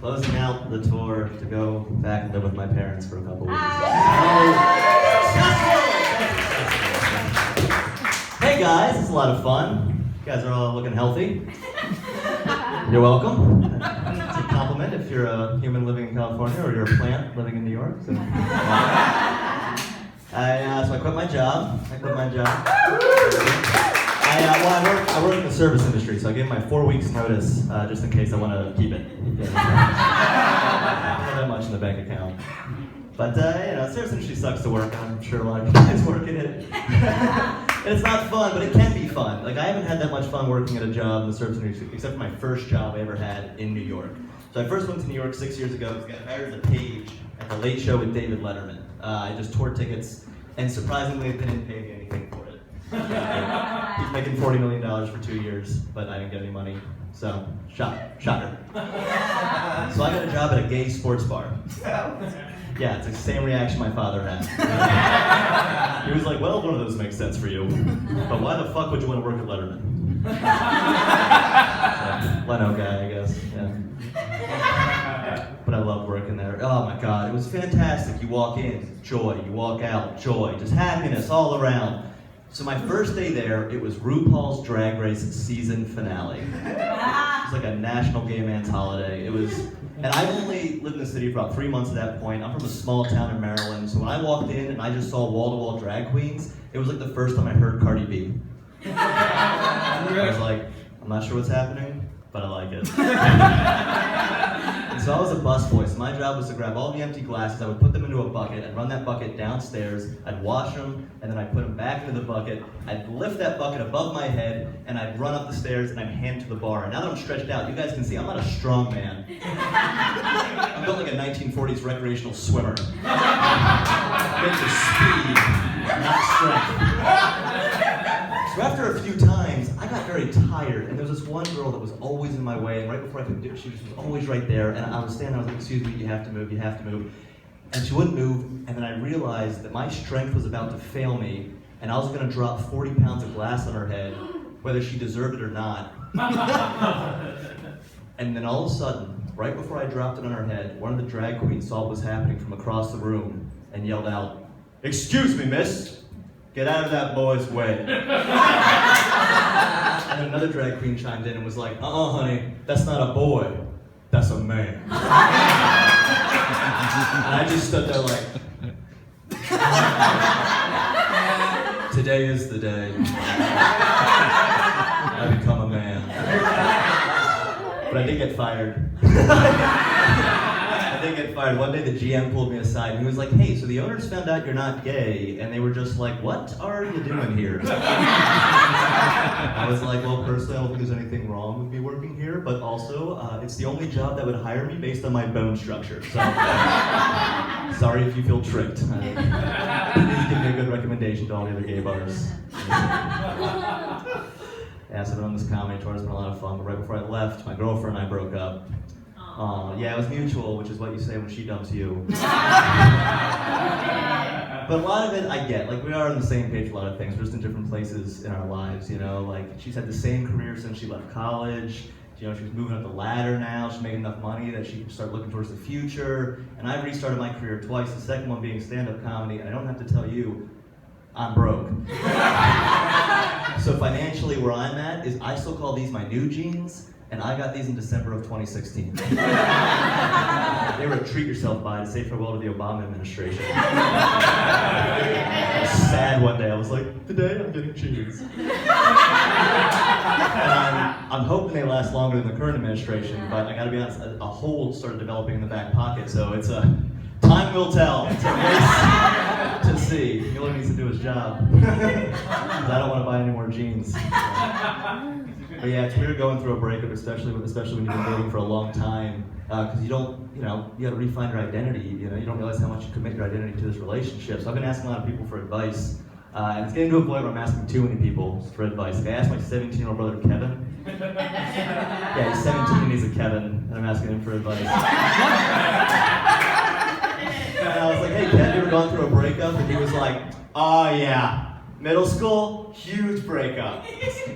closing out the tour to go back and live with my parents for a couple weeks. Hey guys, it's a lot of fun. You guys are all looking healthy. You're welcome. It's a compliment if you're a human living in California or you're a plant living in New York. So, I quit my job. I work in the service industry, so I gave my 4 weeks notice just in case I want to keep it. Not that much in the bank account. But, service industry sucks to work on. I'm sure a lot of guys work in it. And it's not fun, but it can be fun. Like, I haven't had that much fun working at a job in the service industry, except for my first job I ever had in New York. So I first went to New York 6 years ago because I got hired as a page at the Late Show with David Letterman. I just toured tickets, and surprisingly, they didn't pay me anything for it. He's making $40 million for 2 years, but I didn't get any money. So, shocker. So I got a job at a gay sports bar. Yeah, it's the same reaction my father had. He was like, well, one of those makes sense for you. But why the fuck would you want to work at Letterman? So, Leno guy, I guess. Yeah. But I loved working there. Oh my God, it was fantastic. You walk in, joy. You walk out, joy. Just happiness all around. So my first day there, it was RuPaul's Drag Race season finale. It was like a national gay man's holiday. And I only lived in the city for about 3 months at that point. I'm from a small town in Maryland, so when I walked in and I just saw wall-to-wall drag queens, it was like the first time I heard Cardi B. I was like, I'm not sure what's happening, but I like it. And so I was a busboy, so my job was to grab all the empty glasses, I would put them into a bucket, I'd run that bucket downstairs, I'd wash them, and then I'd put them back into the bucket, I'd lift that bucket above my head, and I'd run up the stairs and I'd hand it to the bar. And now that I'm stretched out, you guys can see I'm not a strong man. I'm built like a 1940s recreational swimmer. I'm into speed, not strength. So after a few times, I got very tired, and there was this one girl that was always in my way, and right before I could do it, she was always right there, and I was standing, I was like, excuse me, you have to move. And she wouldn't move, and then I realized that my strength was about to fail me, and I was gonna drop 40 pounds of glass on her head, whether she deserved it or not. And then all of a sudden, right before I dropped it on her head, one of the drag queens saw what was happening from across the room and yelled out, "Excuse me, miss, get out of that boy's way." And then another drag queen chimed in and was like, honey, that's not a boy, that's a man. And I just stood there like, today is the day I become a man. But I did get fired. One day the GM pulled me aside and he was like, hey, so the owners found out you're not gay, and they were just like, what are you doing here? I was like, well, personally, I don't think there's anything wrong with me working here, but also, it's the only job that would hire me based on my bone structure, so sorry if you feel tricked. Please give me a good recommendation to all the other gay bars. Yeah, so I've been on this comedy tour, it's been a lot of fun, but right before I left, my girlfriend and I broke up. Yeah, it was mutual, which is what you say when she dumps you. But a lot of it I get. Like, we are on the same page for a lot of things. We're just in different places in our lives, you know? Like, she's had the same career since she left college. You know, she's moving up the ladder now. She's making enough money that she can start looking towards the future. And I've restarted my career twice, the second one being stand-up comedy, and I don't have to tell you, I'm broke. So financially, where I'm at is I still call these my new jeans, and I got these in December of 2016. They were a treat yourself buy to say farewell to the Obama administration. I was sad one day. I was like, today I'm getting jeans. And I'm hoping they last longer than the current administration, but I gotta be honest, a hole started developing in the back pocket, so it's time will tell. It's a race to see. Miller needs to do his job. Because I don't want to buy any more jeans. But yeah, it's weird going through a breakup, especially when you've been dating for a long time, because you don't, you gotta refine your identity, you don't realize how much you commit your identity to this relationship. So I've been asking a lot of people for advice, and it's getting to a point where I'm asking too many people for advice. Like I asked my 17-year-old brother, Kevin. Yeah, he's 17 and he's a Kevin, and I'm asking him for advice. And I was like, hey, Kevin, you ever gone through a breakup? And he was like, oh yeah, Middle school, huge breakup.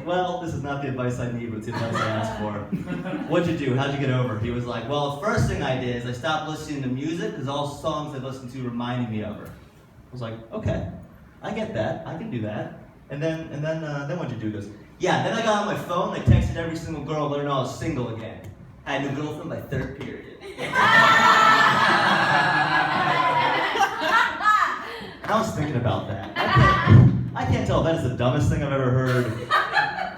Well, this is not the advice I need, but it's the advice I asked for. What'd you do? How'd you get over it? He was like, well, the first thing I did is I stopped listening to music because all songs I listened to reminded me of her. I was like, okay, I get that. I can do that. And then what'd you do? He goes, yeah, then I got on my phone, I texted every single girl, let her know I was single again. I had a new girlfriend by third period. I was thinking about that. I can't tell if that is the dumbest thing I've ever heard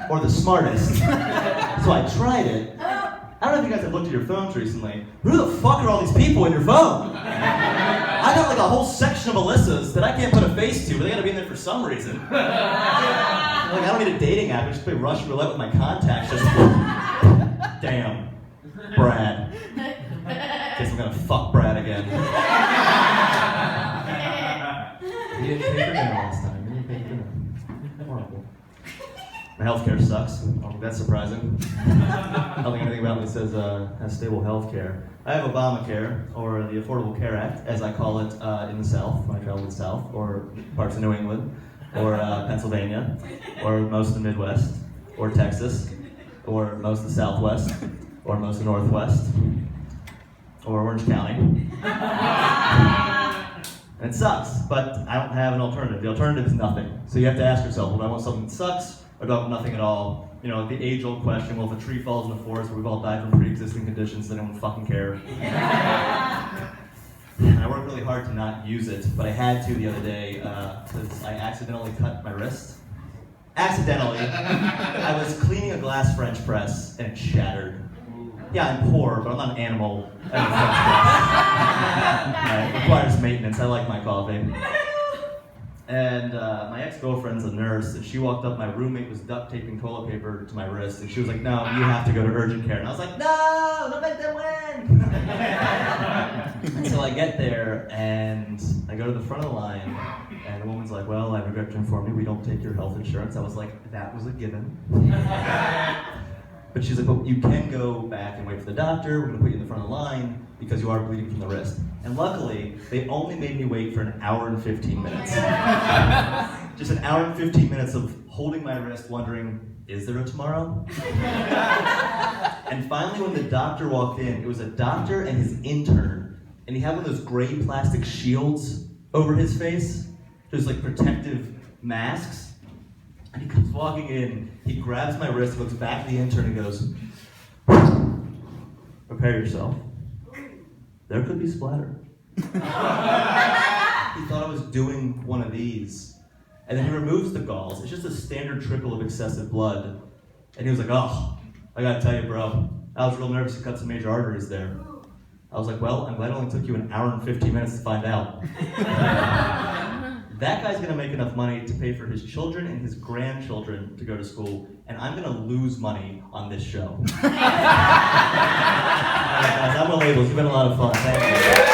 or the smartest. So I tried it. I don't know if you guys have looked at your phones recently. Who the fuck are all these people in your phone? I got like a whole section of Alyssa's that I can't put a face to, but they gotta be in there for some reason. Like, I don't need a dating app, I just play Russian roulette with my contacts. Just, damn, Brad. Guess I'm gonna fuck Brad again. He didn't pay for dinner last time. He didn't pay for dinner. Horrible. My healthcare sucks. I don't think that's surprising. I don't think anything about me says has stable healthcare. I have Obamacare, or the Affordable Care Act, as I call it in the South, when I travel to the South, or parts of New England, or Pennsylvania, or most of the Midwest, or Texas, or most of the Southwest, or most of the Northwest, or Orange County. And it sucks, but I don't have an alternative. The alternative is nothing. So you have to ask yourself, do I want something that sucks, or do I want nothing at all? You know, the age-old question, well, if a tree falls in the forest where we've all died from pre-existing conditions, then I don't fucking care. I worked really hard to not use it, but I had to the other day, because I accidentally cut my wrist. Accidentally. I was cleaning a glass French press, and it shattered. Yeah, I'm poor, but I'm not an animal. It requires maintenance. I like my coffee. And my ex-girlfriend's a nurse, and she walked up. My roommate was duct taping toilet paper to my wrist, and she was like, "No, you have to go to urgent care." And I was like, "No, don't make them win." And so I get there, and I go to the front of the line, and the woman's like, "Well, I regret to inform you, we don't take your health insurance." I was like, "That was a given." But she's like, "Well, you can go back and wait for the doctor. We're going to put you in the front of the line because you are bleeding from the wrist." And luckily, they only made me wait for an hour and 15 minutes. Just an hour and 15 minutes of holding my wrist, wondering, is there a tomorrow? And finally, when the doctor walked in, it was a doctor and his intern, and he had one of those gray plastic shields over his face, just like protective masks. And he comes walking in, he grabs my wrist, looks back at the intern and goes, "Prepare yourself. There could be splatter." He thought I was doing one of these. And then he removes the gauze. It's just a standard trickle of excessive blood. And he was like, "Oh, I gotta tell you, bro, I was real nervous to cut some major arteries there." I was like, "Well, I'm glad it only took you an hour and 15 minutes to find out." That guy's gonna make enough money to pay for his children and his grandchildren to go to school, and I'm gonna lose money on this show. All right, guys, I'm Abeles. It's been a lot of fun. Thank you.